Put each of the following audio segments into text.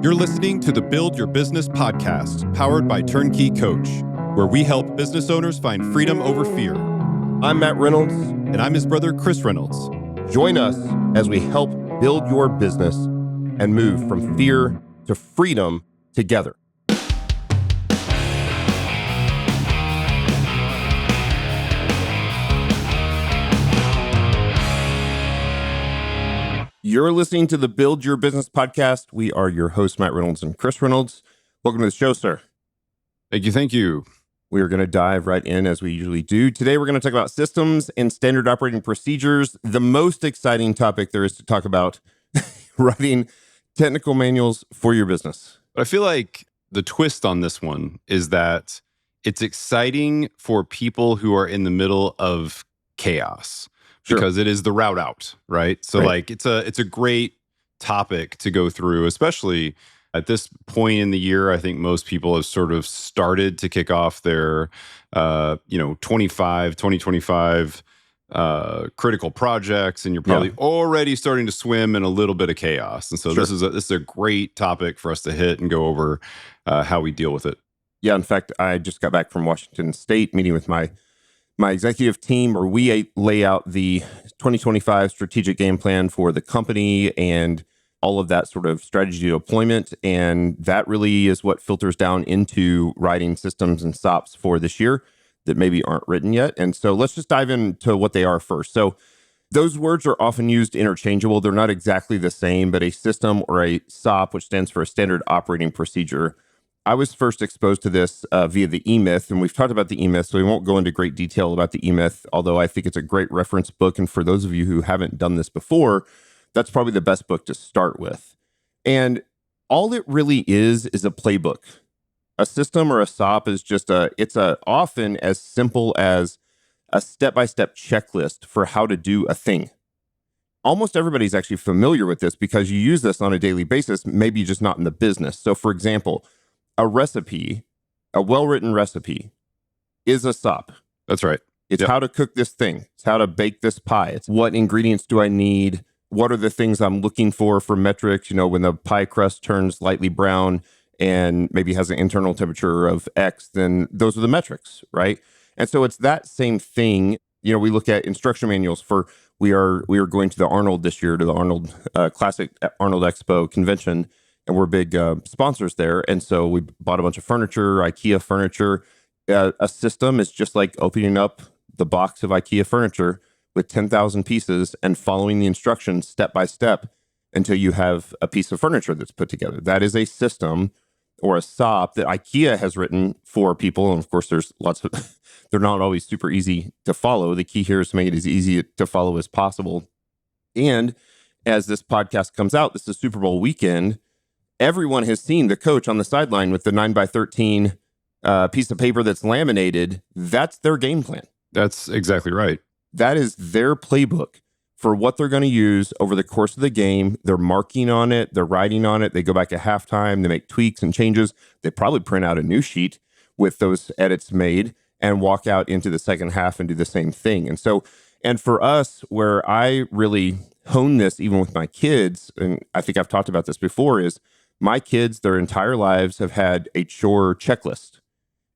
You're listening to the Build Your Business podcast, powered by Turnkey Coach, where we help business owners find freedom over fear. I'm Matt Reynolds. And I'm his brother, Chris Reynolds. Join us as we help build your business and move from fear to freedom together. You're listening to the Build Your Business podcast. We are your hosts, Matt Reynolds and Chris Reynolds. Welcome to the show, sir. Thank you. We are going to dive right in as we usually do. Today, we're going to talk about systems and standard operating procedures. The most exciting topic there is to talk about writing technical manuals for your business. But I feel like the twist on this one is that it's exciting for people who are in the middle of chaos. Sure. Because it is the route out, right? So like it's a great topic to go through, especially at this point in the year. I think most people have sort of started to kick off their 2025 critical projects, and you're probably already starting to swim in a little bit of chaos. And so this is a great topic for us to hit and go over how we deal with it. Yeah, in fact, I just got back from Washington State meeting with my executive team, where we lay out the 2025 strategic game plan for the company and all of that sort of strategy deployment. And that really is what filters down into writing systems and SOPs for this year that maybe aren't written yet. And so let's just dive into what they are first. So those words are often used interchangeable. They're not exactly the same, but a system or a SOP, which stands for a standard operating procedure. I was first exposed to this via the E-Myth, and we've talked about the E-Myth, so we won't go into great detail about the E-Myth, although I think it's a great reference book. And for those of you who haven't done this before, that's probably the best book to start with. And all it really is a playbook. A system or a SOP is just often as simple as a step-by-step checklist for how to do a thing. Almost everybody's actually familiar with this because you use this on a daily basis, maybe just not in the business. So for example, a recipe, a well-written recipe, is a SOP. That's right. It's how to cook this thing. It's how to bake this pie. It's what ingredients do I need? What are the things I'm looking for metrics? You know, when the pie crust turns lightly brown and maybe has an internal temperature of X, then those are the metrics, right? And so it's that same thing. You know, we look at instruction manuals for, we are going to the Arnold this year, to the Arnold Classic Arnold Expo convention. And we're big sponsors there. And so we bought a bunch of furniture, IKEA furniture. A system is just like opening up the box of IKEA furniture with 10,000 pieces and following the instructions step by step until you have a piece of furniture that's put together. That is a system or a SOP that IKEA has written for people. And of course, there's lots of, they're not always super easy to follow. The key here is to make it as easy to follow as possible. And as this podcast comes out, this is Super Bowl weekend. Everyone has seen the coach on the sideline with the 9x13 piece of paper that's laminated. That's their game plan. That's exactly right. That is their playbook for what they're going to use over the course of the game. They're marking on it. They're writing on it. They go back at halftime. They make tweaks and changes. They probably print out a new sheet with those edits made and walk out into the second half and do the same thing. And for us, where I really hone this, even with my kids, and I think I've talked about this before, is my kids, their entire lives, have had a chore checklist.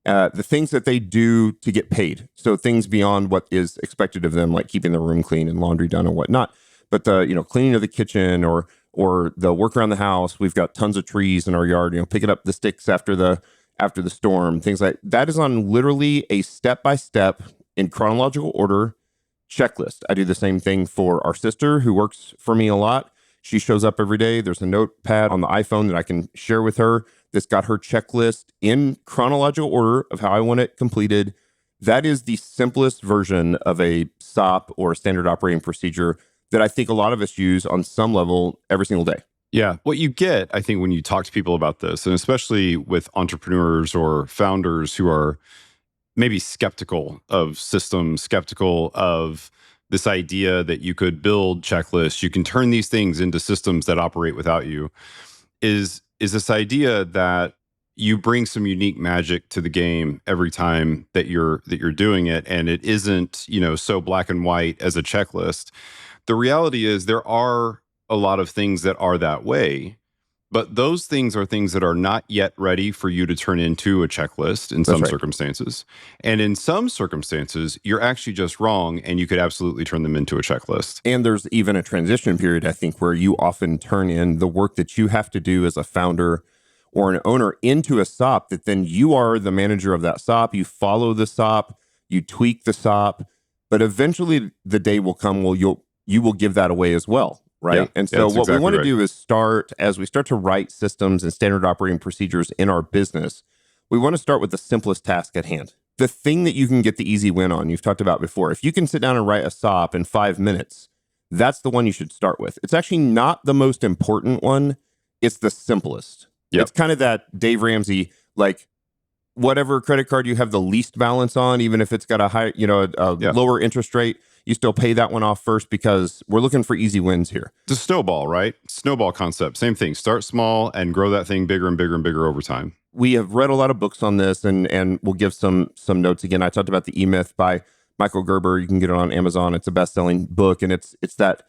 The things that they do to get paid. So things beyond what is expected of them, like keeping the room clean and laundry done and whatnot. But the cleaning of the kitchen or the work around the house. We've got tons of trees in our yard. Picking up the sticks after the storm. Things like that is on literally a step-by-step in chronological order checklist. I do the same thing for our sister, who works for me a lot. She shows up every day. There's a notepad on the iPhone that I can share with her that's got her checklist in chronological order of how I want it completed. That is the simplest version of a SOP or a standard operating procedure that I think a lot of us use on some level every single day. Yeah. What you get, I think, when you talk to people about this, and especially with entrepreneurs or founders who are maybe skeptical of systems, skeptical of this idea that you could build checklists, you can turn these things into systems that operate without you, is this idea that you bring some unique magic to the game every time that you're doing it, and it isn't, so black and white as a checklist. The reality is there are a lot of things that are that way, But those things are things that are not yet ready for you to turn into a checklist in That's some right. circumstances. And in some circumstances, you're actually just wrong and you could absolutely turn them into a checklist. And there's even a transition period, I think, where you often turn in the work that you have to do as a founder or an owner into a SOP that then you are the manager of that SOP. You follow the SOP, you tweak the SOP, but eventually the day will come where you will give that away as well. Right. Yeah, And so that's what we exactly want to right. do is as we start to write systems and standard operating procedures in our business, we want to start with the simplest task at hand. The thing that you can get the easy win on, you've talked about before. If you can sit down and write a SOP in 5 minutes, that's the one you should start with. It's actually not the most important one. It's the simplest. Yep. It's kind of that Dave Ramsey, like whatever credit card you have the least balance on, even if it's got a high, lower interest rate, you still pay that one off first because we're looking for easy wins here. It's a snowball, right? Snowball concept. Same thing. Start small and grow that thing bigger and bigger and bigger over time. We have read a lot of books on this, and we'll give some notes again. I talked about the E-Myth by Michael Gerber. You can get it on Amazon. It's a best-selling book, and it's that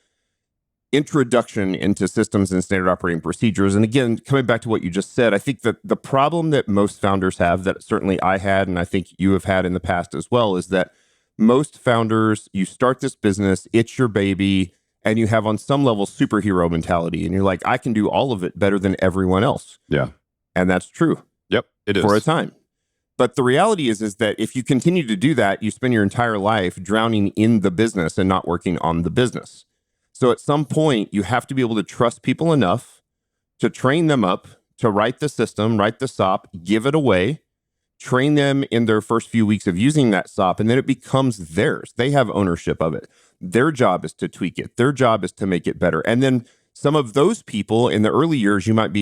introduction into systems and standard operating procedures. And again, coming back to what you just said, I think that the problem that most founders have, that certainly I had, and I think you have had in the past as well, is that most founders, you start this business, it's your baby, and you have on some level superhero mentality. And you're like, I can do all of it better than everyone else. Yeah. And that's true. Yep, it is. For a time. But the reality is that if you continue to do that, you spend your entire life drowning in the business and not working on the business. So at some point, you have to be able to trust people enough to train them up, to write the system, write the SOP, give it away, train them in their first few weeks of using that SOP, and then it becomes theirs. They have ownership of it. Their job is to tweak it. Their job is to make it better. And then some of those people in the early years, you might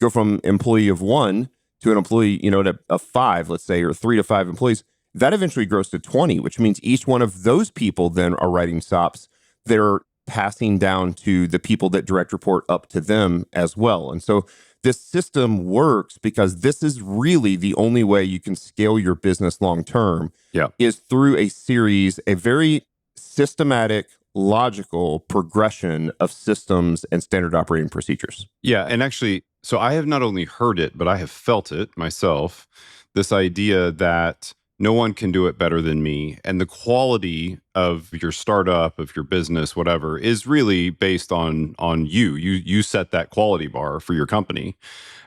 go from employee of 1 to an employee, of 5, let's say, or 3 to 5 employees. That eventually grows to 20, which means each one of those people then are writing SOPs. They're passing down to the people that direct report up to them as well. And so this system works because this is really the only way you can scale your business long term. Yeah. Is through a very systematic, logical progression of systems and standard operating procedures. Yeah. And actually, so I have not only heard it, but I have felt it myself. This idea that no one can do it better than me. And the quality of your startup, of your business, whatever, is really based on you. You set that quality bar for your company.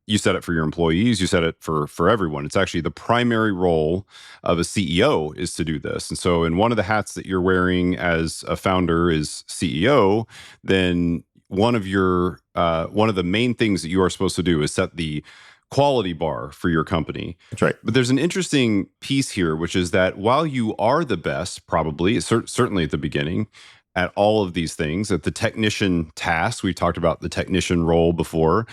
You set it for your employees. You set it for everyone. It's actually the primary role of a CEO is to do this. And so in one of the hats that you're wearing as a founder is CEO, then one of the main things that you are supposed to do is set the quality bar for your company. That's right. But there's an interesting piece here, which is that while you are the best, probably, certainly at the beginning, at all of these things, at the technician task, we talked about the technician role before,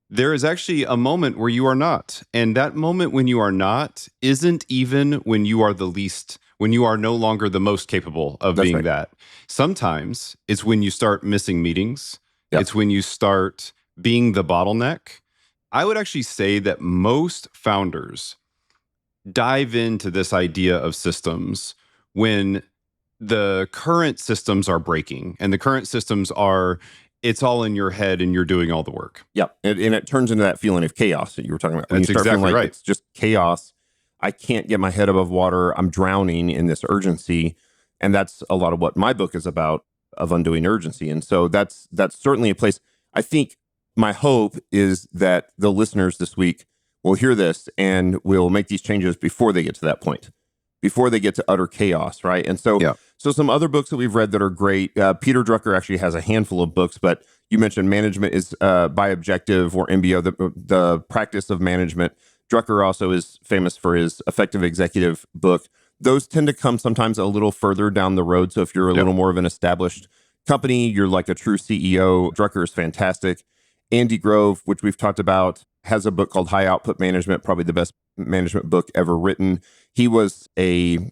there is actually a moment where you are not. And that moment when you are not isn't even when you are when you are no longer the most capable of That's being right. that. Sometimes it's when you start missing meetings. Yep. It's when you start being the bottleneck. I would actually say that most founders dive into this idea of systems when the current systems are breaking and the current systems it's all in your head and you're doing all the work. Yep. And it turns into that feeling of chaos that you were talking about. When That's you start exactly feeling like right. it's just chaos. I can't get my head above water. I'm drowning in this urgency. And that's a lot of what my book is about, of undoing urgency. And so that's certainly a place. I think my hope is that the listeners this week will hear this and will make these changes before they get to that point, before they get to utter chaos, right? And so, So some other books that we've read that are great. Peter Drucker actually has a handful of books, but you mentioned Management is by Objective, or MBO, the practice of management. Drucker also is famous for his Effective Executive book. Those tend to come sometimes a little further down the road. So if you're a little more of an established company, you're like a true CEO, Drucker is fantastic. Andy Grove, which we've talked about, has a book called High Output Management, probably the best management book ever written. He was a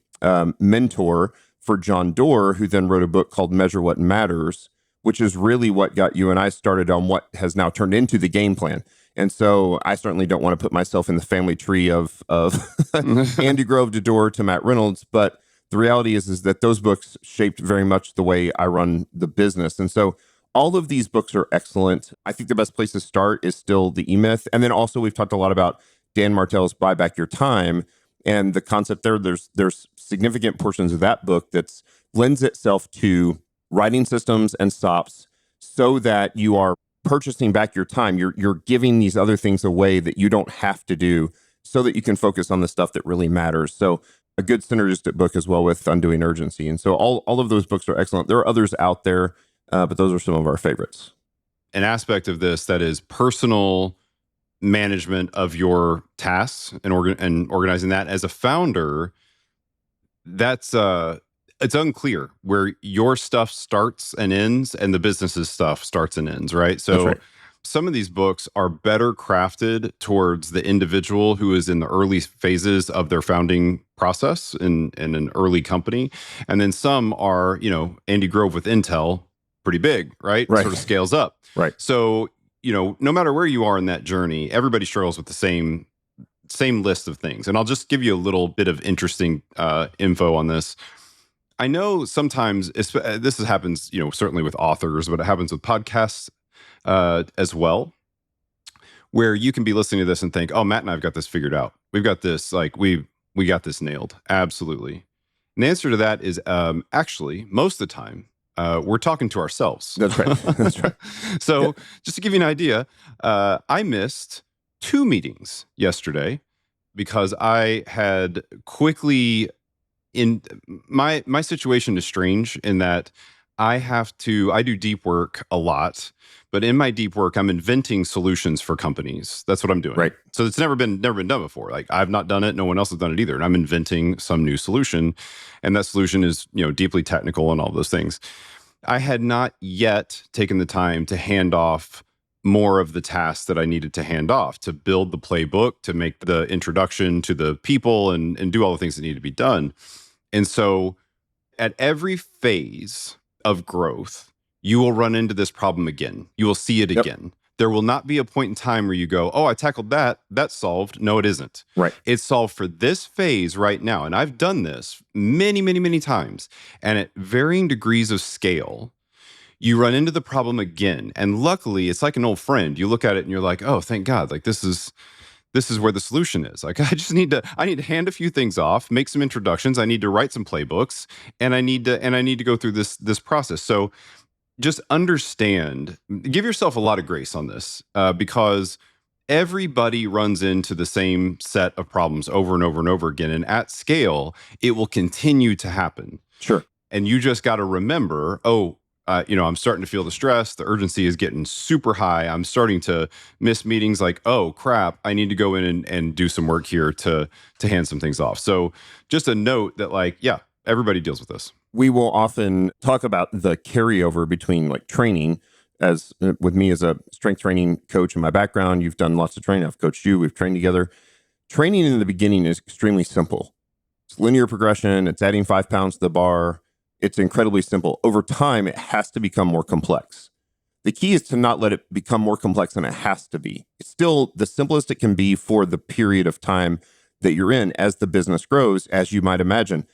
mentor for John Doerr, who then wrote a book called Measure What Matters, which is really what got you and I started on what has now turned into the game plan. And so I certainly don't want to put myself in the family tree of Andy Grove to Doerr to Matt Reynolds, but the reality is that those books shaped very much the way I run the business. And so All of these books are excellent. I think the best place to start is still the E-Myth. And then also we've talked a lot about Dan Martell's Buy Back Your Time, and the concept there. There's significant portions of that book that lends itself to writing systems and SOPs so that you are purchasing back your time. You're giving these other things away that you don't have to do so that you can focus on the stuff that really matters. So a good synergistic book as well with Undoing Urgency. And so all of those books are excellent. There are others out there, but those are some of our favorites. An aspect of this that is personal management of your tasks and organizing that as a founder, that's it's unclear where your stuff starts and ends and the business's stuff starts and ends, right? So That's right. some of these books are better crafted towards the individual who is in the early phases of their founding process in an early company. And then some are, Andy Grove with Intel, pretty big, right? Right. Sort of scales up. Right. So, no matter where you are in that journey, everybody struggles with the same list of things. And I'll just give you a little bit of interesting info on this. I know sometimes this happens, certainly with authors, but it happens with podcasts as well, where you can be listening to this and think, oh, Matt and I've got this figured out. We've got this, we got this nailed. Absolutely. And the answer to that is actually, most of the time, we're talking to ourselves. That's right. That's right. So just to give you an idea, I missed 2 meetings yesterday because I had quickly in my situation is strange in that I do deep work a lot, but in my deep work, I'm inventing solutions for companies. That's what I'm doing. Right. So it's never been done before. Like I've not done it. No one else has done it either. And I'm inventing some new solution. And that solution is, deeply technical and all those things. I had not yet taken the time to hand off more of the tasks that I needed to hand off, to build the playbook, to make the introduction to the people and do all the things that need to be done. And so at every phase of growth, you will run into this problem again. You will see it again. There will not be a point in time where you go, oh, I tackled that. That's solved. No, it isn't. Right. It's solved for this phase right now. And I've done this many, many, many times. And at varying degrees of scale, you run into the problem again. And luckily, it's like an old friend. You look at it and you're like, oh, thank God. Like this is where the solution is. Like I need to hand a few things off, make some introductions. I need to write some playbooks, and I need to go through this process. So just understand, give yourself a lot of grace on this because everybody runs into the same set of problems over and over and over again. And at scale, it will continue to happen. Sure. And you just got to remember, I'm starting to feel the stress. The urgency is getting super high. I'm starting to miss meetings like, oh, crap, I need to go in and do some work here to hand some things off. So just a note that everybody deals with this. We will often talk about the carryover between training. As with me as a strength training coach in my background, you've done lots of training. I've coached you. We've trained together. Training in the beginning is extremely simple. It's linear progression. It's adding 5 pounds to the bar. It's incredibly simple. Over time, it has to become more complex. The key is to not let it become more complex than it has to be. It's still the simplest it can be for the period of time that you're in. As the business grows, as you might imagine,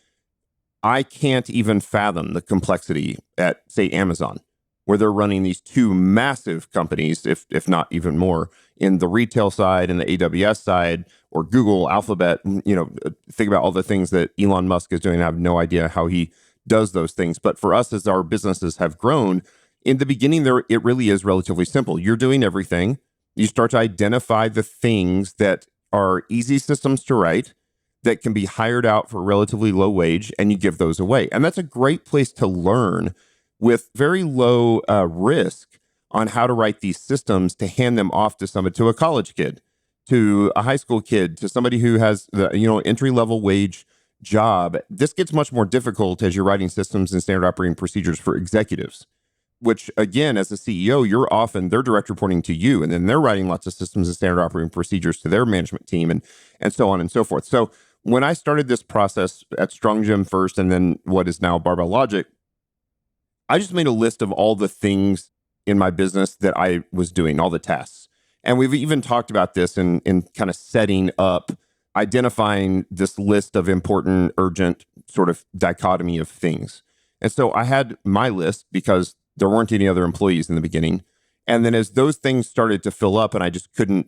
I can't even fathom the complexity at, say, Amazon, where they're running these 2 massive companies, if not even more, in the retail side and the AWS side, or Google, Alphabet. Think about all the things that Elon Musk is doing. I have no idea how he does those things. But for us, as our businesses have grown, in the beginning, it really is relatively simple. You're doing everything. You start to identify the things that are easy systems to write, that can be hired out for relatively low wage, and you give those away. And that's a great place to learn with very low risk on how to write these systems, to hand them off to a college kid, to a high school kid, to somebody who has the entry-level wage job. This gets much more difficult as you're writing systems and standard operating procedures for executives, which again, as a CEO, they're direct reporting to you, and then they're writing lots of systems and standard operating procedures to their management team and so on and so forth. So when I started this process at Strong Gym first, and then what is now Barbell Logic, I just made a list of all the things in my business that I was doing, all the tasks. And we've even talked about this in kind of setting up, identifying this list of important, urgent sort of dichotomy of things. And so I had my list because There weren't any other employees in the beginning. And then as those things started to fill up and I just couldn't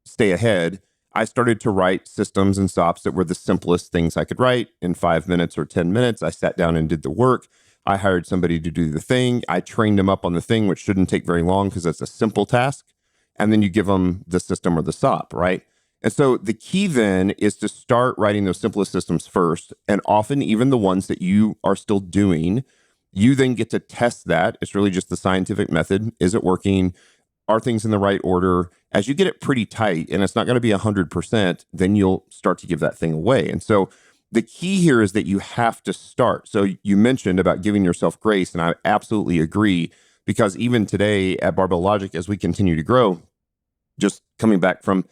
stay ahead, I started to write systems and SOPs that were the simplest things I could write in 5 minutes or 10 minutes. I sat down and did the work. I hired somebody to do the thing. I trained them up on the thing, which shouldn't take very long because it's a simple task. And then you give them the system or the SOP, right? And so the key then is to start writing those simplest systems first. And often even the ones that you are still doing, you then get to test that. It's really just the scientific method. Is it working? Are things in the right order? As you get it pretty tight, and it's not going to be 100%, then you'll start to give that thing away. And so the key here is that you have to start. So you mentioned about giving yourself grace, and I absolutely agree, because even today at Barbell Logic, as we continue to grow, just coming back from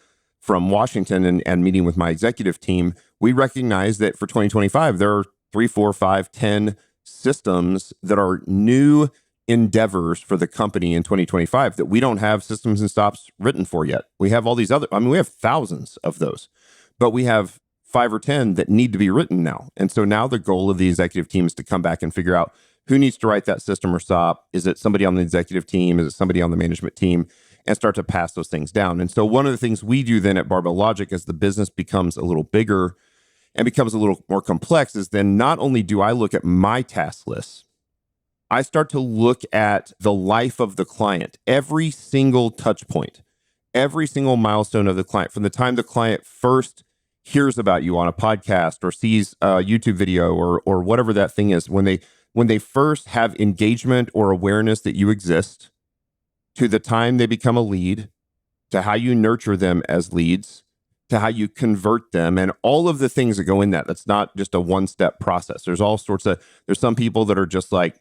Washington and meeting with my executive team, we recognize that for 2025, there are 3, 4, 5, 10 systems that are new endeavors for the company in 2025 that we don't have systems and stops written for yet. We have all these other, we have thousands of those, but we have 5 or 10 that need to be written now. And so now the goal of the executive team is to come back and figure out who needs to write that system or SOP. Is it somebody on the executive team? Is it somebody on the management team? And start to pass those things down. And so one of the things we do then at Barbell Logic as the business becomes a little bigger and becomes a little more complex is then not only do I look at my task lists, I start to look at the life of the client, every single touch point, every single milestone of the client, from the time the client first hears about you on a podcast or sees a YouTube video or whatever that thing is, when they first have engagement or awareness that you exist, to the time they become a lead, to how you nurture them as leads, to how you convert them, and all of the things that go in that. That's not just a one-step process. There's all sorts of, there's some people that are just like,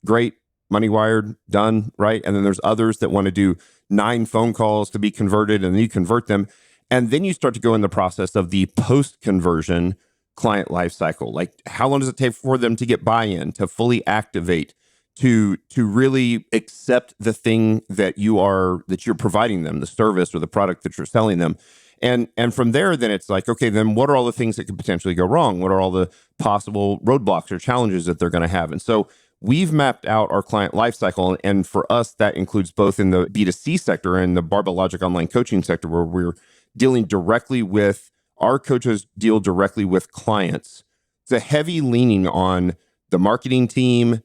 great, money wired, done, right? And then there's others that want to do 9 phone calls to be converted, and then you convert them. And then you start to go in the process of the post-conversion client lifecycle. Like, how long does it take for them to get buy-in, to fully activate, to really accept the thing that you're providing them, the service or the product that you're selling them. And from there, then it's like, okay, then what are all the things that could potentially go wrong? What are all the possible roadblocks or challenges that they're going to have? And so we've mapped out our client lifecycle. And for us, that includes both in the B2C sector and the Barbell Logic online coaching sector, where we're dealing directly with, our coaches deal directly with clients. It's a heavy leaning on the marketing team,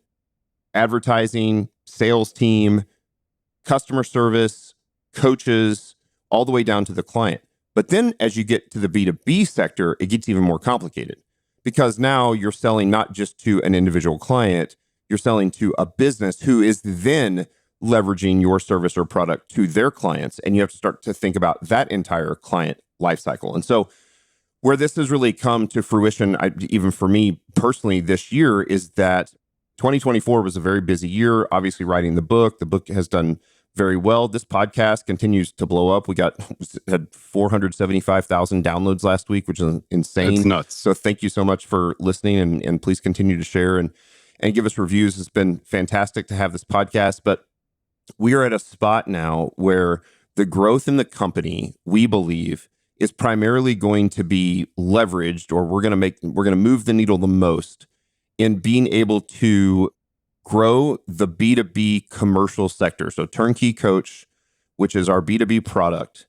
advertising, sales team, customer service, coaches, all the way down to the client. But then as you get to the B2B sector, it gets even more complicated, because now you're selling not just to an individual client, you're selling to a business who is then leveraging your service or product to their clients. And you have to start to think about that entire client lifecycle. And so where this has really come to fruition, even for me personally this year, is that 2024 was a very busy year, obviously writing the book. The book has done very well. This podcast continues to blow up. We had 475,000 downloads last week, which is insane. It's nuts. So thank you so much for listening, and please continue to share and give us reviews. It's been fantastic to have this podcast, but we are at a spot now where the growth in the company, we believe, is primarily going to be leveraged, or we're going to move the needle the most in being able to grow the B2B commercial sector. So Turnkey Coach, which is our B2B product.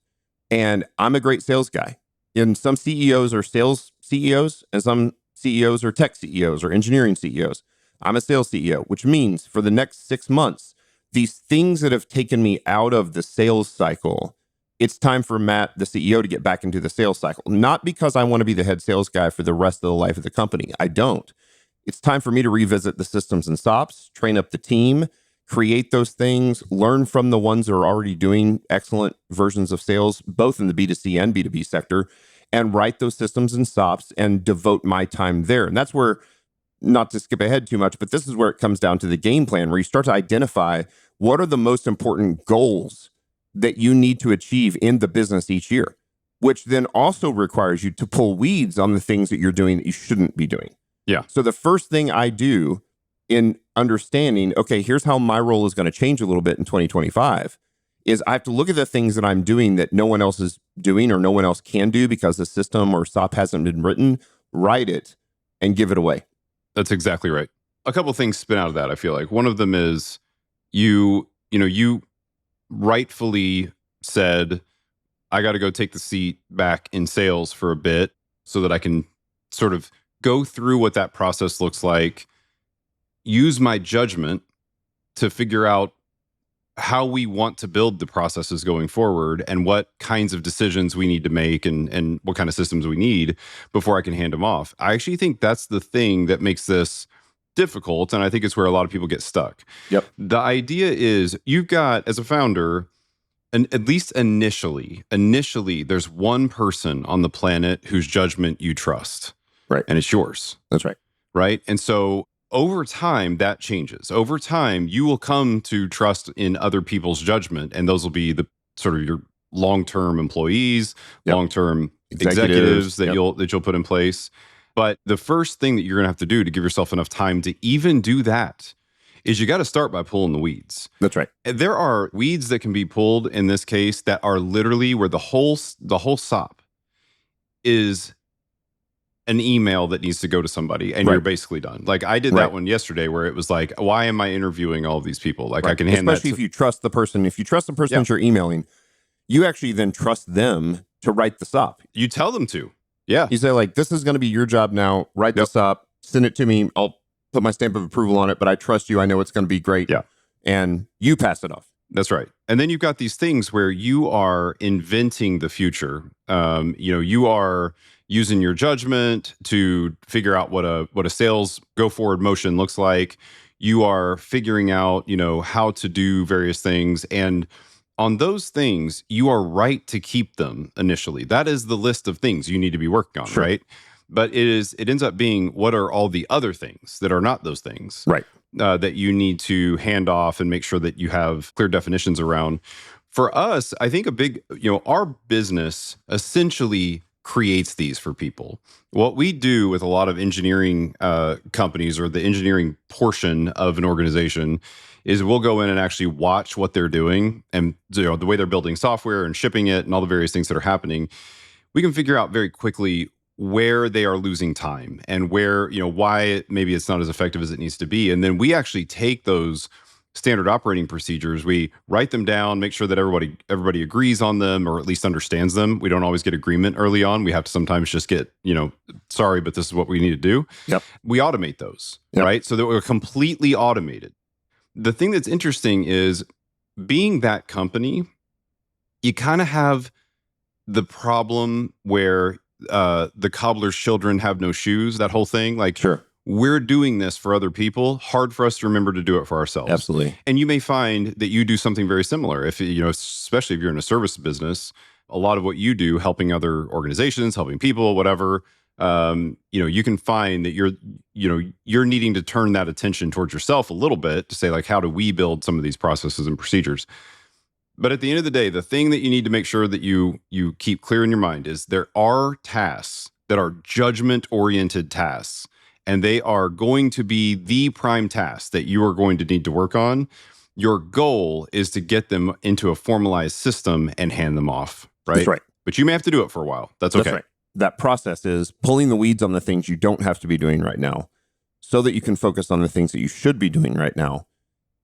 And I'm a great sales guy. And some CEOs are sales CEOs, and some CEOs are tech CEOs or engineering CEOs. I'm a sales CEO, which means for the next 6 months, these things that have taken me out of the sales cycle, it's time for Matt, the CEO, to get back into the sales cycle. Not because I want to be the head sales guy for the rest of the life of the company. I don't. It's time for me to revisit the systems and SOPs, train up the team, create those things, learn from the ones that are already doing excellent versions of sales, both in the B2C and B2B sector, and write those systems and SOPs and devote my time there. And that's where, not to skip ahead too much, but this is where it comes down to the game plan, where you start to identify what are the most important goals that you need to achieve in the business each year, which then also requires you to pull weeds on the things that you're doing that you shouldn't be doing. Yeah. So the first thing I do in understanding, okay, here's how my role is going to change a little bit in 2025, is I have to look at the things that I'm doing that no one else is doing or no one else can do because the system or SOP hasn't been written, write it, and give it away. That's exactly right. a couple things spin out of that. I feel like one of them is you rightfully said, I got to go take the seat back in sales for a bit so that I can sort of go through what that process looks like, use my judgment to figure out how we want to build the processes going forward and what kinds of decisions we need to make and what kind of systems we need before I can hand them off. I actually think that's the thing that makes this difficult. And I think it's where a lot of people get stuck. Yep. The idea is you've got, as a founder, and at least initially, there's one person on the planet whose judgment you trust. Right. And it's yours. That's right. Right. And so over time, that changes. Over time, you will come to trust in other people's judgment, and those will be the sort of your long-term employees, Yep. long-term executives that Yep. you'll put in place. But the first thing that you're going to have to do to give yourself enough time to even do that is you got to start by pulling the weeds. That's right. There are weeds that can be pulled in this case that are literally where the whole SOP is an email that needs to go to somebody and Right. you're basically done. Like I did Right. that one yesterday where it was like, why am I interviewing all of these people? Like I can hand Especially that if you trust the person. If you trust the person that you're emailing, you actually then trust them to write the SOP. you tell them to. Yeah. You say like, this is going to be your job now. Write this up, send it to me. I'll put my stamp of approval on it, but I trust you. I know it's going to be great. Yeah. And you pass it off. That's right. And then you've got these things where you are inventing the future. You are using your judgment to figure out what a sales go forward motion looks like. You are figuring out, how to do various things. And on those things, you are right to keep them initially. That is the list of things you need to be working on, Sure. right? But it ends up being, what are all the other things that are not those things? Right. That you need to hand off and make sure that you have clear definitions around. For us, I think our business essentially creates these for people. What we do with a lot of engineering companies, or the engineering portion of an organization, is we'll go in and actually watch what they're doing and the way they're building software and shipping it and all the various things that are happening. We can figure out very quickly where they are losing time and where, why maybe it's not as effective as it needs to be. And then we actually take those standard operating procedures, we write them down, make sure that everybody agrees on them, or at least understands them. We don't always get agreement early on. We have to sometimes just get, sorry, but this is what we need to do. Yep. We automate those, Yep. right? So that we're completely automated. The thing that's interesting is, being that company, you kind of have the problem where the cobbler's children have no shoes, that whole thing. Like, Sure. we're doing this for other people. Hard for us to remember to do it for ourselves. Absolutely. And you may find that you do something very similar. If especially if you're in a service business, a lot of what you do, helping other organizations, helping people, whatever, you can find that you're needing to turn that attention towards yourself a little bit to say, like, how do we build some of these processes and procedures? But at the end of the day, the thing that you need to make sure that you keep clear in your mind is, there are tasks that are judgment-oriented tasks, and they are going to be the prime tasks that you are going to need to work on. Your goal is to get them into a formalized system and hand them off, right? That's right. But you may have to do it for a while. That's okay. That's right. That process is pulling the weeds on the things you don't have to be doing right now, so that you can focus on the things that you should be doing right now.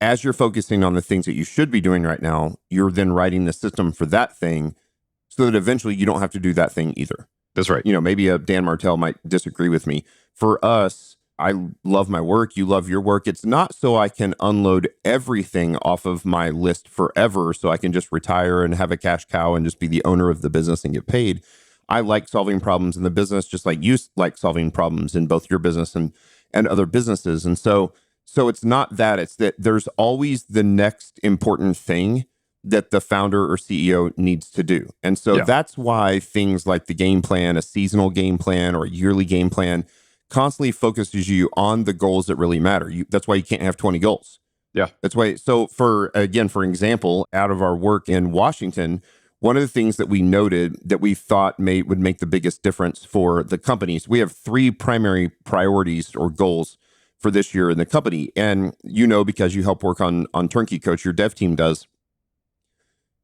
As you're focusing on the things that you should be doing right now, you're then writing the system for that thing, so that eventually you don't have to do that thing either. That's right. Maybe a Dan Martell might disagree with me. For us, I love my work. You love your work. It's not so I can unload everything off of my list forever, so I can just retire and have a cash cow and just be the owner of the business and get paid. I like solving problems in the business, just like you like solving problems in both your business and other businesses. And so it's not that. It's that there's always the next important thing that the founder or CEO needs to do. And so that's why things like the game plan, a seasonal game plan or a yearly game plan, constantly focuses you on the goals that really matter. That's why you can't have 20 goals. Yeah. That's why. So for example, out of our work in Washington, one of the things that we noted that we thought would make the biggest difference for the companies, we have 3 primary priorities or goals for this year in the company. And because you help work on Turnkey Coach, your dev team does.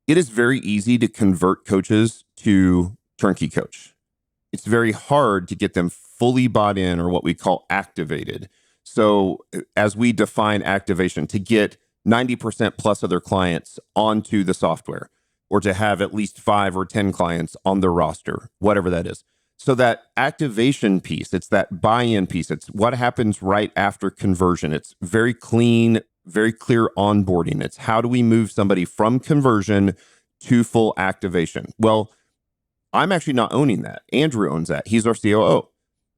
It is very easy to convert coaches to Turnkey Coach. It's very hard to get them fully bought in, or what we call activated. So as we define activation, to get 90% plus of their clients onto the software, or to have at least 5 or 10 clients on their roster, whatever that is. So that activation piece, it's that buy-in piece. It's what happens right after conversion. It's very clean, very clear onboarding. It's how do we move somebody from conversion to full activation? Well, I'm actually not owning that. Andrew owns that. He's our COO.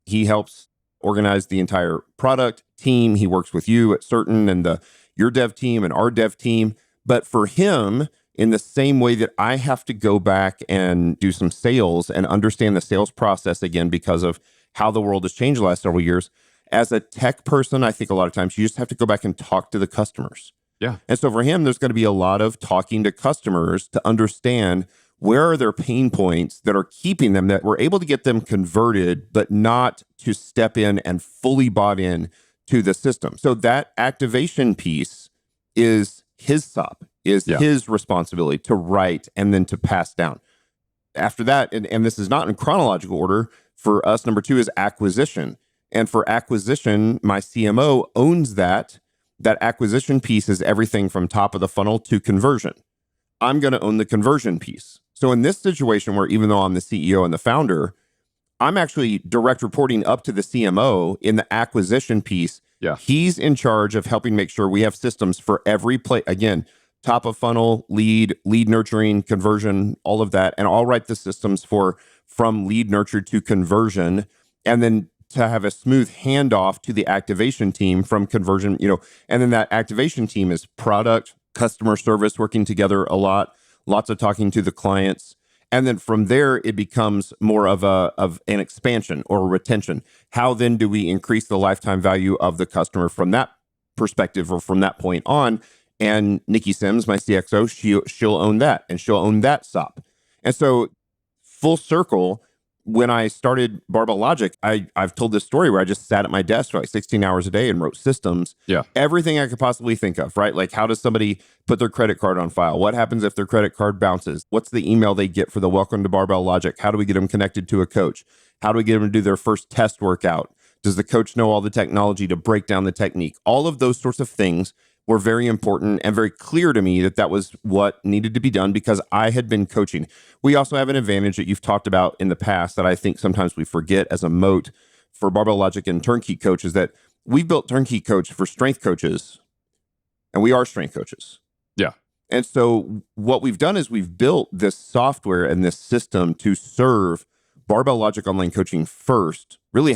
He helps organize the entire product team. He works with you at Certain and your dev team and our dev team. But for him, in the same way that I have to go back and do some sales and understand the sales process again because of how the world has changed the last several years, as a tech person, I think a lot of times you just have to go back and talk to the customers. Yeah. And so for him, there's going to be a lot of talking to customers to understand where are their pain points that are keeping them, that we're able to get them converted, but not to step in and fully bought in to the system. So that activation piece is his SOP, is his responsibility to write and then to pass down. After that, and this is not in chronological order, for us, number 2 is acquisition. And for acquisition, my CMO owns that. That acquisition piece is everything from top of the funnel to conversion. I'm going to own the conversion piece. So in this situation where even though I'm the CEO and the founder, I'm actually direct reporting up to the CMO in the acquisition piece. Yeah. He's in charge of helping make sure we have systems for every play. Again, top of funnel, lead nurturing, conversion, all of that. And I'll write the systems from lead nurture to conversion. And then to have a smooth handoff to the activation team from conversion, and then that activation team is product, customer service, working together a lot, lots of talking to the clients. And then from there, it becomes more of an expansion or a retention. How then do we increase the lifetime value of the customer from that perspective or from that point on? And Nikki Sims, my CXO, she'll own that, and she'll own that SOP. And so full circle, when I started Barbell Logic, I've told this story where I just sat at my desk for like 16 hours a day and wrote systems. Yeah. Everything I could possibly think of, right? Like, how does somebody put their credit card on file? What happens if their credit card bounces? What's the email they get for the welcome to Barbell Logic? How do we get them connected to a coach? How do we get them to do their first test workout? Does the coach know all the technology to break down the technique? All of those sorts of things were very important and very clear to me that was what needed to be done because I had been coaching. We also have an advantage that you've talked about in the past that I think sometimes we forget as a moat for Barbell Logic and Turnkey Coach is that we've built Turnkey Coach for strength coaches, and we are strength coaches. Yeah. And so what we've done is we've built this software and this system to serve Barbell Logic online coaching first, really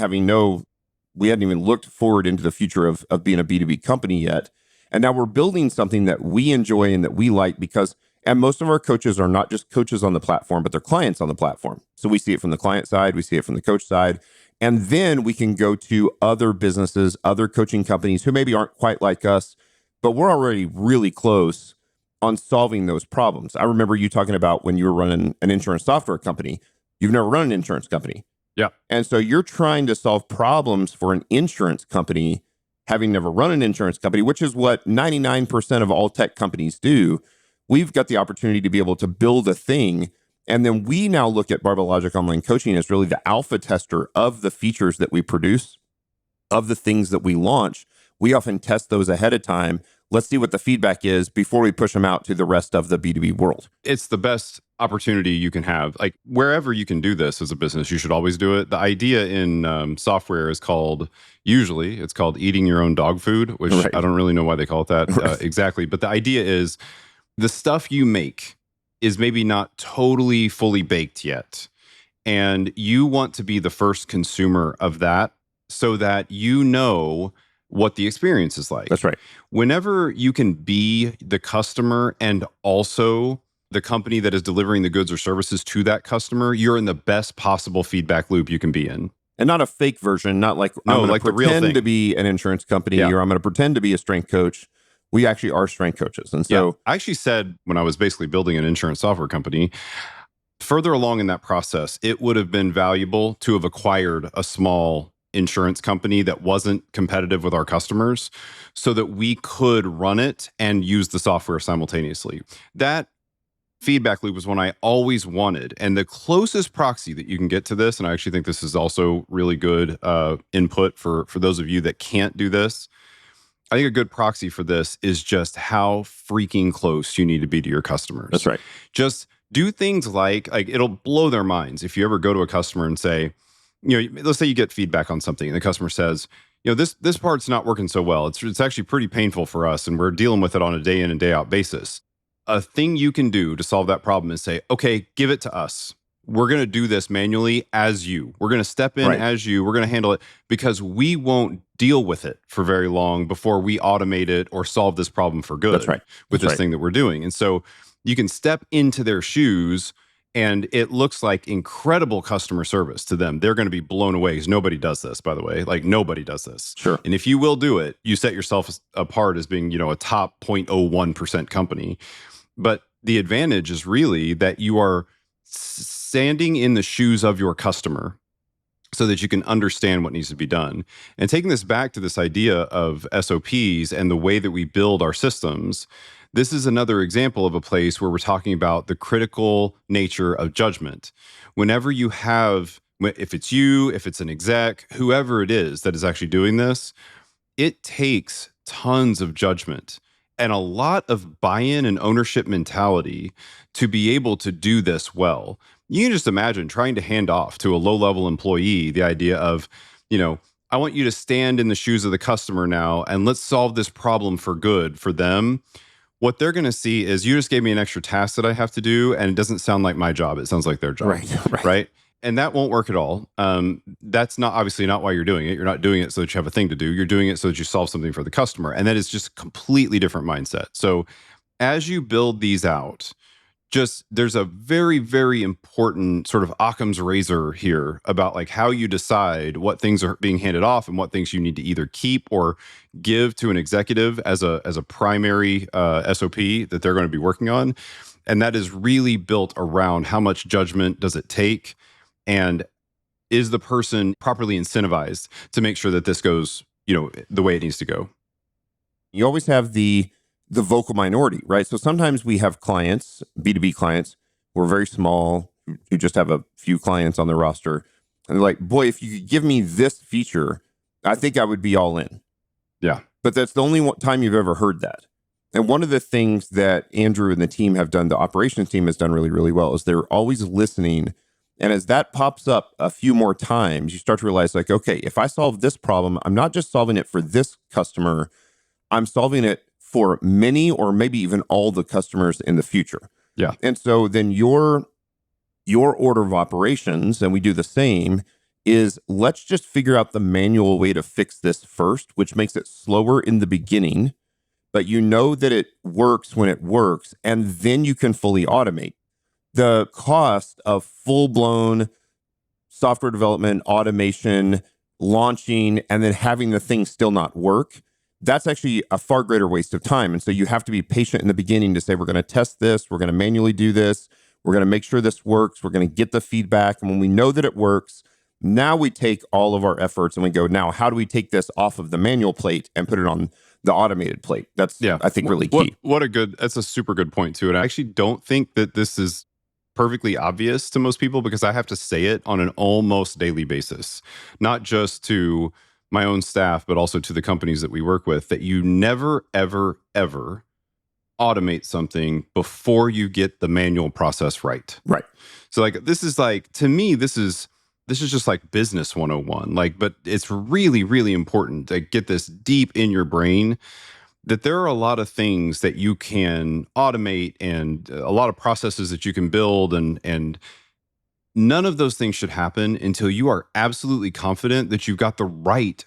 we hadn't even looked forward into the future of being a B2B company yet. And now we're building something that we enjoy and that we like and most of our coaches are not just coaches on the platform, but they're clients on the platform. So we see it from the client side, we see it from the coach side. And then we can go to other businesses, other coaching companies who maybe aren't quite like us, but we're already really close on solving those problems. I remember you talking about when you were running an insurance software company. You've never run an insurance company. Yeah. And so you're trying to solve problems for an insurance company having never run an insurance company, which is what 99% of all tech companies do. We've got the opportunity to be able to build a thing. And then we now look at Barbell Logic Online Coaching as really the alpha tester of the features that we produce, of the things that we launch. We often test those ahead of time. Let's see what the feedback is before we push them out to the rest of the B2B world. It's the best opportunity you can have. Like wherever you can do this as a business, you should always do it. The idea in software is called eating your own dog food, which right. I don't really know why they call it that exactly. But the idea is the stuff you make is maybe not totally fully baked yet. And you want to be the first consumer of that so that you know what the experience is like. That's right. Whenever you can be the customer and also the company that is delivering the goods or services to that customer, you're in the best possible feedback loop you can be in. And not a fake version, not like I'm going to pretend to be an insurance company or I'm going to pretend to be a strength coach. We actually are strength coaches. And so I actually said when I was basically building an insurance software company, further along in that process, it would have been valuable to have acquired a small insurance company that wasn't competitive with our customers so that we could run it and use the software simultaneously. That feedback loop was one I always wanted. And the closest proxy that you can get to this, and I actually think this is also really good input for those of you that can't do this. I think a good proxy for this is just how freaking close you need to be to your customers. That's right. Just do things like it'll blow their minds if you ever go to a customer and say, let's say you get feedback on something and the customer says, this part's not working so well. It's actually pretty painful for us and we're dealing with it on a day in and day out basis. A thing you can do to solve that problem is say, okay, give it to us. We're going to do this manually as you. We're going to step in as you. We're going to handle it because we won't deal with it for very long before we automate it or solve this problem for good with this thing that we're doing. And so you can step into their shoes and it looks like incredible customer service to them. They're going to be blown away because nobody does this, by the way. Like nobody does this. Sure. And if you will do it, you set yourself apart as being, a top 0.01% company. But the advantage is really that you are standing in the shoes of your customer so that you can understand what needs to be done. And taking this back to this idea of SOPs and the way that we build our systems, this is another example of a place where we're talking about the critical nature of judgment. Whenever you have, if it's you, if it's an exec, whoever it is that is actually doing this, it takes tons of judgment and a lot of buy-in and ownership mentality to be able to do this well. You can just imagine trying to hand off to a low-level employee the idea of, I want you to stand in the shoes of the customer now and let's solve this problem for good for them. What they're going to see is you just gave me an extra task that I have to do and it doesn't sound like my job. It sounds like their job. Right? And that won't work at all. That's obviously not why you're doing it. You're not doing it so that you have a thing to do. You're doing it so that you solve something for the customer. And that is just a completely different mindset. So as you build these out, there's a very, very important sort of Occam's razor here about like how you decide what things are being handed off and what things you need to either keep or give to an executive as a primary SOP that they're going to be working on. And that is really built around how much judgment does it take and is the person properly incentivized to make sure that this goes, the way it needs to go. You always have the vocal minority, right? So sometimes we have clients, B2B clients, who are very small, who just have a few clients on their roster. And they're like, boy, if you could give me this feature, I think I would be all in. Yeah. But that's the only time you've ever heard that. And one of the things that Andrew and the team have done, the operations team has done really, really well, is they're always listening. And as that pops up a few more times, you start to realize like, okay, if I solve this problem, I'm not just solving it for this customer, I'm solving it for many or maybe even all the customers in the future. Yeah. And so then your order of operations, and we do the same, is let's just figure out the manual way to fix this first, which makes it slower in the beginning, but you know that it works when it works, and then you can fully automate. The cost of full-blown software development, automation, launching, and then having the thing still not work, that's actually a far greater waste of time. And so you have to be patient in the beginning to say, we're going to test this, we're going to manually do this, we're going to make sure this works, we're going to get the feedback. And when we know that it works, now we take all of our efforts and we go, now, how do we take this off of the manual plate and put it on the automated plate? That's, I think, really key. That's a super good point too. And I actually don't think that this is perfectly obvious to most people because I have to say it on an almost daily basis, not just to my own staff, but also to the companies that we work with, that you never, ever, ever automate something before you get the manual process right. Right. So like, this is like, to me, this is just like business 101. Like, but it's really, really important to get this deep in your brain that there are a lot of things that you can automate and a lot of processes that you can build and none of those things should happen until you are absolutely confident that you've got the right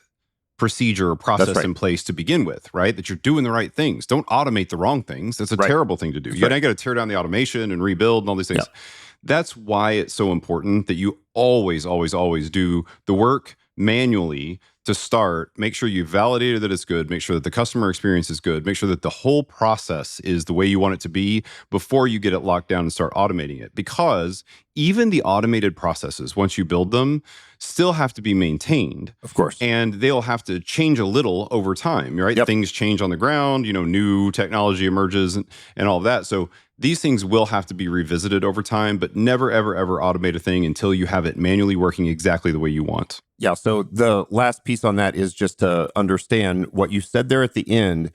procedure or process in place to begin with, right? That you're doing the right things. Don't automate the wrong things. That's a terrible thing to do. You're not going to tear down the automation and rebuild and all these things. Yeah. That's why it's so important that you always, always, always do the work manually to start. Make sure you validated that it's good. Make sure that the customer experience is good. Make sure that the whole process is the way you want it to be before you get it locked down and start automating it. Because even the automated processes, once you build them, still have to be maintained. Of course. And they'll have to change a little over time, right? Yep. Things change on the ground, new technology emerges and all of that. So these things will have to be revisited over time, but never, ever, ever automate a thing until you have it manually working exactly the way you want. Yeah. So the last piece on that is just to understand what you said there at the end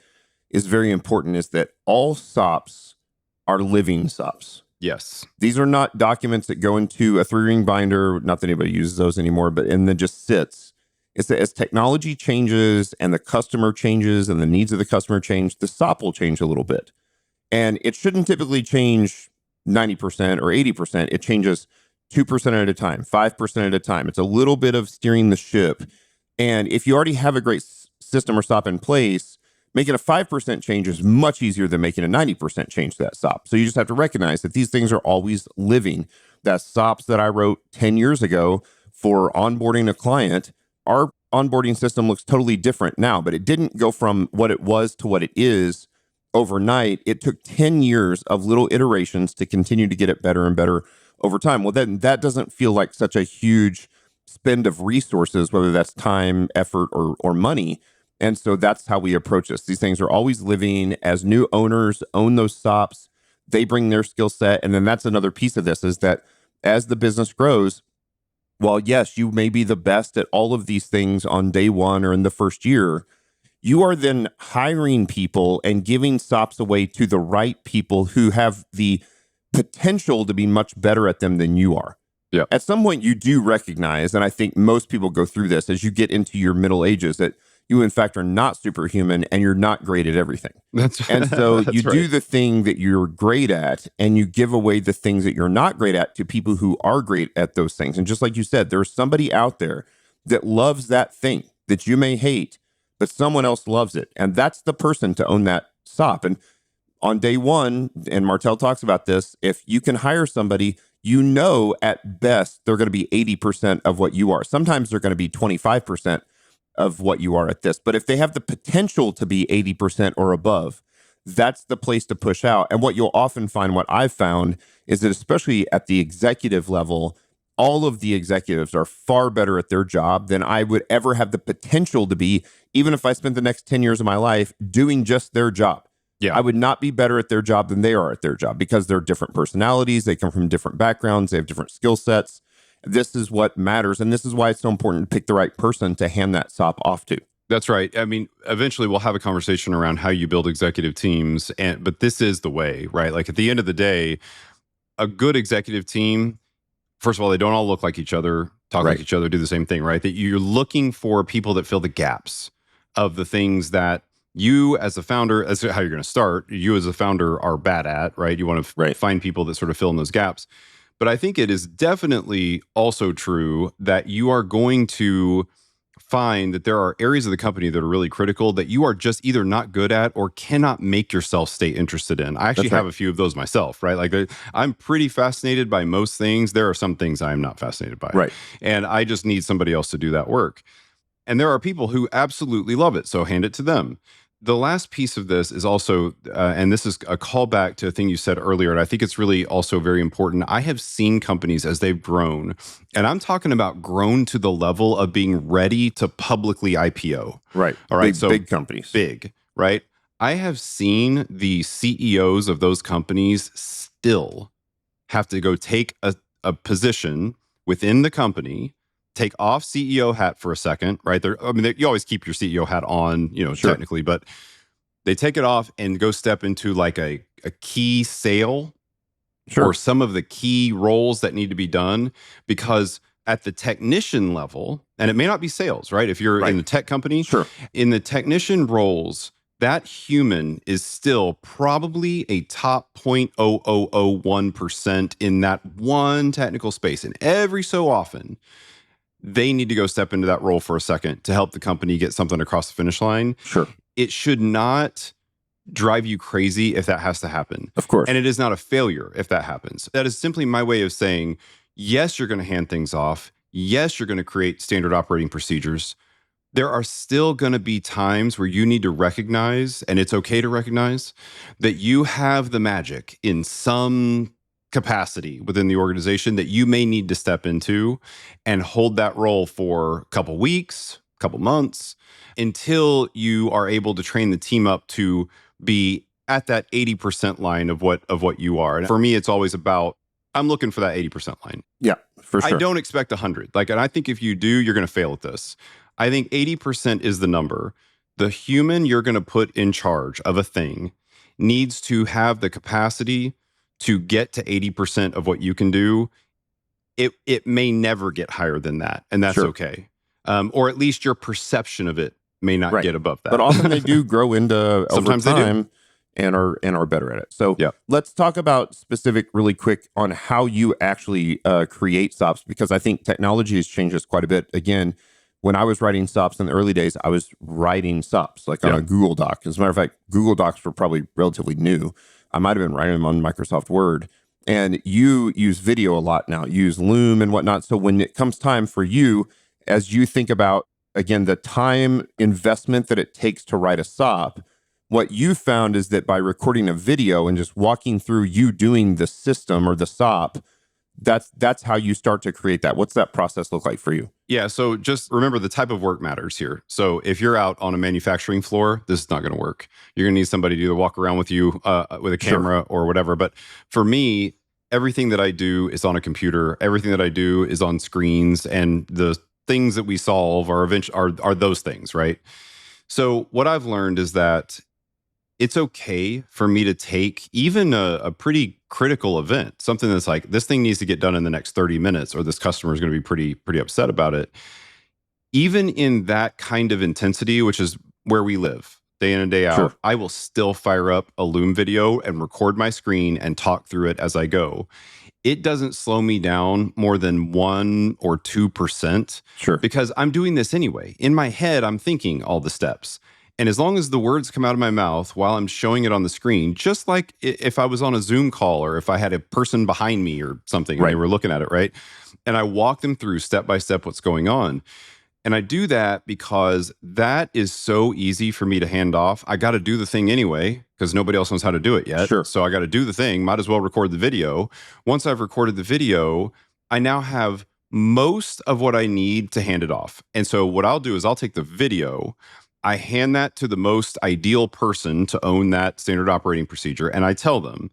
is very important, is that all SOPs are living SOPs. Yes. These are not documents that go into a 3-ring binder, not that anybody uses those anymore, but and then just sits. It's that as technology changes and the customer changes and the needs of the customer change, the SOP will change a little bit. And it shouldn't typically change 90% or 80%. It changes 2% at a time, 5% at a time. It's a little bit of steering the ship. And if you already have a great system or SOP in place, making a 5% change is much easier than making a 90% change to that SOP. So you just have to recognize that these things are always living. That SOPs that I wrote 10 years ago for onboarding a client, our onboarding system looks totally different now, but it didn't go from what it was to what it is overnight. It took 10 years of little iterations to continue to get it better and better over time. Well, then that doesn't feel like such a huge spend of resources, whether that's time, effort, or money. And so that's how we approach this. These things are always living. As new owners own those SOPs, they bring their skill set. And then that's another piece of this, is that as the business grows, while yes, you may be the best at all of these things on day one or in the first year, you are then hiring people and giving SOPs away to the right people who have the potential to be much better at them than you are. Yeah. At some point, you do recognize, and I think most people go through this as you get into your middle ages, that you, in fact, are not superhuman and you're not great at everything. And so you right. do the thing that you're great at and you give away the things that you're not great at to people who are great at those things. And just like you said, there's somebody out there that loves that thing that you may hate, but someone else loves it. And that's the person to own that SOP. And on day one, and Martell talks about this, if you can hire somebody, at best, they're going to be 80% of what you are. Sometimes they're going to be 25% of what you are at this. But if they have the potential to be 80% or above, that's the place to push out. And what you'll often find, what I've found, is that especially at the executive level, all of the executives are far better at their job than I would ever have the potential to be, even if I spent the next 10 years of my life doing just their job. Yeah. I would not be better at their job than they are at their job, because they're different personalities. They come from different backgrounds. They have different skill sets. This is what matters. And this is why it's so important to pick the right person to hand that SOP off to. That's right. I mean, eventually we'll have a conversation around how you build executive teams, but this is the way, right? Like at the end of the day, a good executive team, first of all, they don't all look like each other, talk Right. like each other, do the same thing, right? That you're looking for people that fill the gaps of the things that you as a founder, as how you're going to start, you as a founder are bad at, right? You want to find people that sort of fill in those gaps. But I think it is definitely also true that you are going to find that there are areas of the company that are really critical that you are just either not good at or cannot make yourself stay interested in. I actually have a few of those myself, right? Like I'm pretty fascinated by most things. There are some things I'm not fascinated by. Right. And I just need somebody else to do that work. And there are people who absolutely love it. So hand it to them. The last piece of this is also, and this is a callback to a thing you said earlier, and I think it's really also very important. I have seen companies as they've grown, and I'm talking about grown to the level of being ready to publicly IPO. Right. All right. Big companies. Big, right? I have seen the CEOs of those companies still have to go take a position within the company, take off CEO hat for a second, right? You always keep your CEO hat on, Sure. technically, but they take it off and go step into like a key sale or some of the key roles that need to be done, because at the technician level, and it may not be sales, right? If you're in the tech company, in the technician roles, that human is still probably a top 0.0001% in that one technical space. And every so often, they need to go step into that role for a second to help the company get something across the finish line. Sure. It should not drive you crazy if that has to happen. Of course. And it is not a failure if that happens. That is simply my way of saying, yes, you're going to hand things off. Yes, you're going to create standard operating procedures. There are still going to be times where you need to recognize, and it's okay to recognize, that you have the magic in some capacity within the organization that you may need to step into and hold that role for a couple weeks, couple months, until you are able to train the team up to be at that 80% line of what you are. And for me, it's always about, I'm looking for that 80% line. Yeah, for sure. I don't expect 100. And I think if you do, you're going to fail at this. I think 80% is the number. The human you're going to put in charge of a thing needs to have the capacity to get to 80% of what you can do. It may never get higher than that, and that's okay. Or at least your perception of it may not get above that. But often they do grow into Sometimes over they time do. and are better at it. So let's talk about specific really quick on how you actually create SOPs, because I think technology has changed us quite a bit. Again, when I was writing SOPs in the early days, I was writing SOPs on a Google Doc. As a matter of fact, Google Docs were probably relatively new. I might have been writing them on Microsoft Word. And you use video a lot now, you use Loom and whatnot. So when it comes time for you, as you think about, again, the time investment that it takes to write a SOP, what you found is that by recording a video and just walking through you doing the system or the SOP, that's how you start to create that. What's that process look like for you? Yeah, so just remember the type of work matters here. So if you're out on a manufacturing floor, this is not going to work. You're going to need somebody to either walk around with you with a camera or whatever. But for me, everything that I do is on a computer. Everything that I do is on screens, and the things that we solve are those things, right? So what I've learned is that it's okay for me to take even a pretty critical event, something that's like, this thing needs to get done in the next 30 minutes, or this customer is going to be pretty upset about it. Even in that kind of intensity, which is where we live day in and day out, I will still fire up a Loom video and record my screen and talk through it as I go. It doesn't slow me down more than 1 or 2%. Because I'm doing this anyway. In my head, I'm thinking all the steps. And as long as the words come out of my mouth while I'm showing it on the screen, just like if I was on a Zoom call or if I had a person behind me or something and they were looking at it, right? And I walk them through step by step what's going on. And I do that because that is so easy for me to hand off. I got to do the thing anyway because nobody else knows how to do it yet. So I got to do the thing. Might as well record the video. Once I've recorded the video, I now have most of what I need to hand it off. And so what I'll do is I'll take the video, I hand that to the most ideal person to own that standard operating procedure, and I tell them,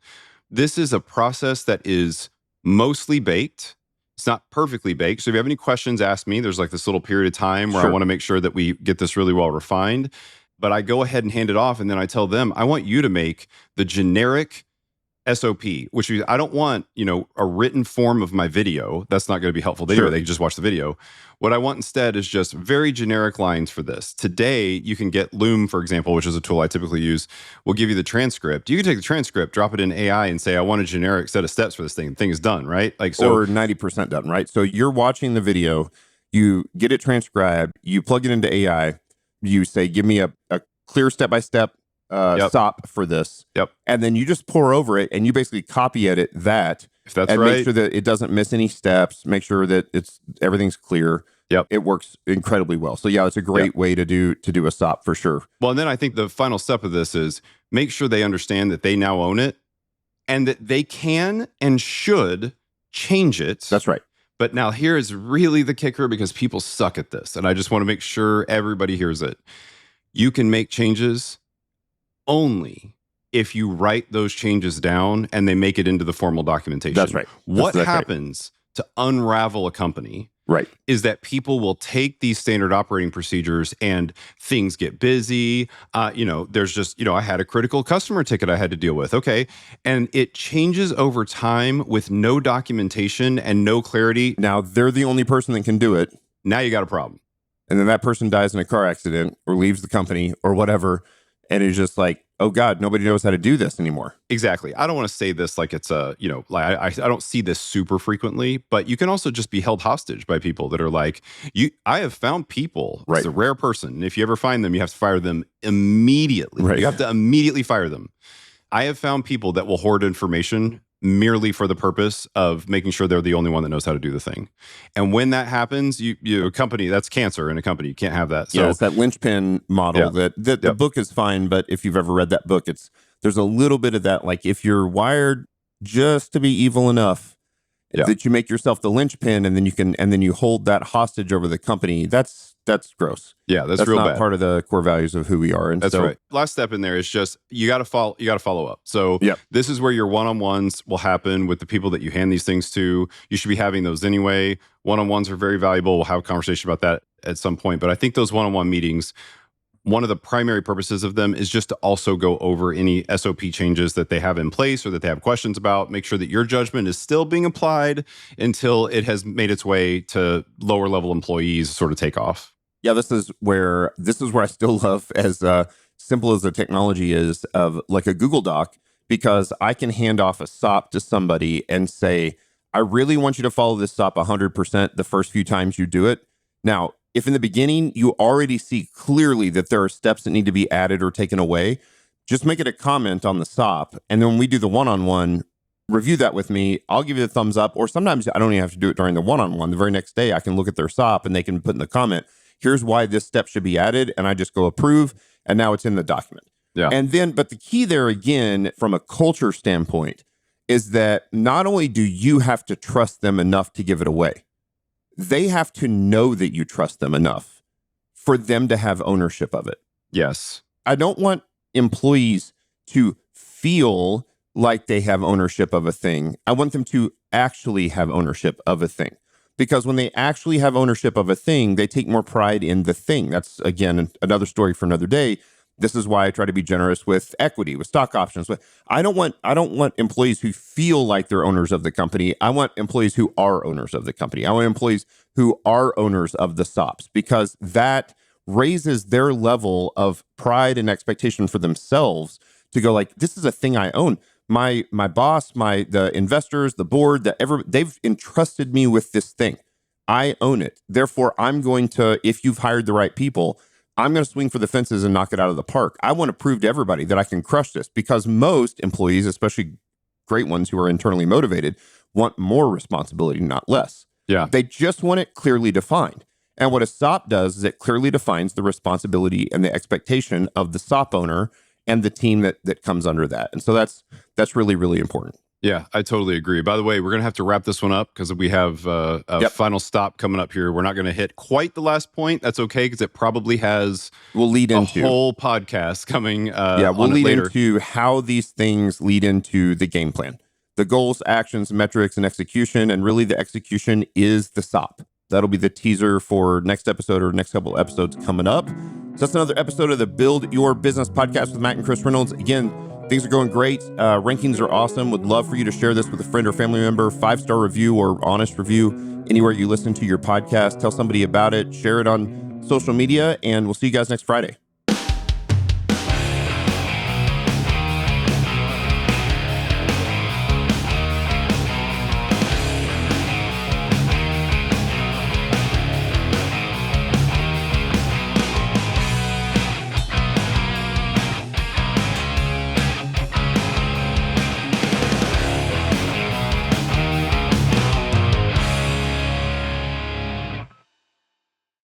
this is a process that is mostly baked. It's not perfectly baked. So if you have any questions, ask me. There's like this little period of time where I want to make sure that we get this really well refined. But I go ahead and hand it off, and then I tell them, I want you to make the generic SOP, which means I don't want, a written form of my video. That's not going to be helpful. They can just watch the video. What I want instead is just very generic lines for this. Today, you can get Loom, for example, which is a tool I typically use, will give you the transcript. You can take the transcript, drop it in AI, and say, I want a generic set of steps for this thing. The thing is done, right? Or 90% done, right? So you're watching the video, you get it transcribed, you plug it into AI, you say, give me a clear step-by-step SOP for this. And then you just pour over it and you basically copy edit that. If that's and right. make sure that it doesn't miss any steps, make sure that everything's clear. It works incredibly well. So it's a great way to do a SOP for sure. Well, and then I think the final step of this is make sure they understand that they now own it and that they can and should change it. That's right. But now here is really the kicker, because people suck at this. And I just want to make sure everybody hears it. You can make changes only if you write those changes down and they make it into the formal documentation. That's right. What happens to unravel a company is that people will take these standard operating procedures and things get busy. There's just, I had a critical customer ticket I had to deal with. Okay. And it changes over time with no documentation and no clarity. Now they're the only person that can do it. Now you got a problem. And then that person dies in a car accident or leaves the company or whatever. And it's just like, oh God, nobody knows how to do this anymore. Exactly. I don't want to say this like it's I don't see this super frequently, but you can also just be held hostage by people that are like, I have found people, it's a rare person. And if you ever find them, you have to fire them immediately. You have to immediately fire them. I have found people that will hoard information merely for the purpose of making sure they're the only one that knows how to do the thing. And when that happens, a company, that's cancer in a company. You can't have that. So it's that linchpin model that the book is fine, but if you've ever read that book, there's a little bit of that. Like if you're wired just to be evil enough Yeah. that you make yourself the linchpin, and then you hold that hostage over the company. That's gross. Yeah, that's real not bad. part of the core values of who we are. And That's so, right. Last step in there is just you got to follow up. So Yep. this is where your one-on-ones will happen with the people that you hand these things to. You should be having those anyway. One-on-ones are very valuable. We'll have a conversation about that at some point. But I think those one-on-one meetings, one of the primary purposes of them is just to also go over any SOP changes that they have in place or that they have questions about. Make sure that your judgment is still being applied until it has made its way to lower level employees sort of take off. yeah, this is where I still love, as simple as the technology is, of like a Google Doc, because I can hand off a SOP to somebody and say, I really want you to follow this SOP 100% the first few times you do it. Now, if in the beginning you already see clearly that there are steps that need to be added or taken away, just make it a comment on the SOP. And then when we do the one-on-one, review that with me. I'll give you the thumbs up. Or sometimes I don't even have to do it during the one-on-one. The very next day, I can look at their SOP and they can put in the comment, here's why this step should be added. And I just go approve. And now it's in the document. Yeah. And then, but the key there again, from a culture standpoint, is that not only do you have to trust them enough to give it away, they have to know that you trust them enough for them to have ownership of it. Yes. I don't want employees to feel like they have ownership of a thing. I want them to actually have ownership of a thing. Because when they actually have ownership of a thing, they take more pride in the thing. That's, again, another story for another day. This is why I try to be generous with equity, with stock options. I don't want employees who feel like they're owners of the company. I want employees who are owners of the company. I want employees who are owners of the SOPs, because that raises their level of pride and expectation for themselves to go like, this is a thing I own. My boss, the investors, the board, they've entrusted me with this thing. I own it. Therefore, I'm going to, if you've hired the right people, I'm going to swing for the fences and knock it out of the park. I want to prove to everybody that I can crush this, because most employees, especially great ones who are internally motivated, want more responsibility, not less. Yeah. They just want it clearly defined. And what a SOP does is it clearly defines the responsibility and the expectation of the SOP owner and the team that comes under that. And so that's really, really important. Yeah, I totally agree. By the way, we're going to have to wrap this one up because we have a final stop coming up here. We're not going to hit quite the last point. That's okay, because it probably has we'll lead into a whole podcast coming we'll lead later. Into how these things lead into the game plan. The goals, actions, metrics, and execution. And really the execution is the SOP. That'll be the teaser for next episode or next couple episodes coming up. So that's another episode of the Build Your Business podcast with Matt and Chris Reynolds. Again, things are going great. Rankings are awesome. Would love for you to share this with a friend or family member. 5-star review or honest review anywhere you listen to your podcast. Tell somebody about it. Share it on social media, and we'll see you guys next Friday.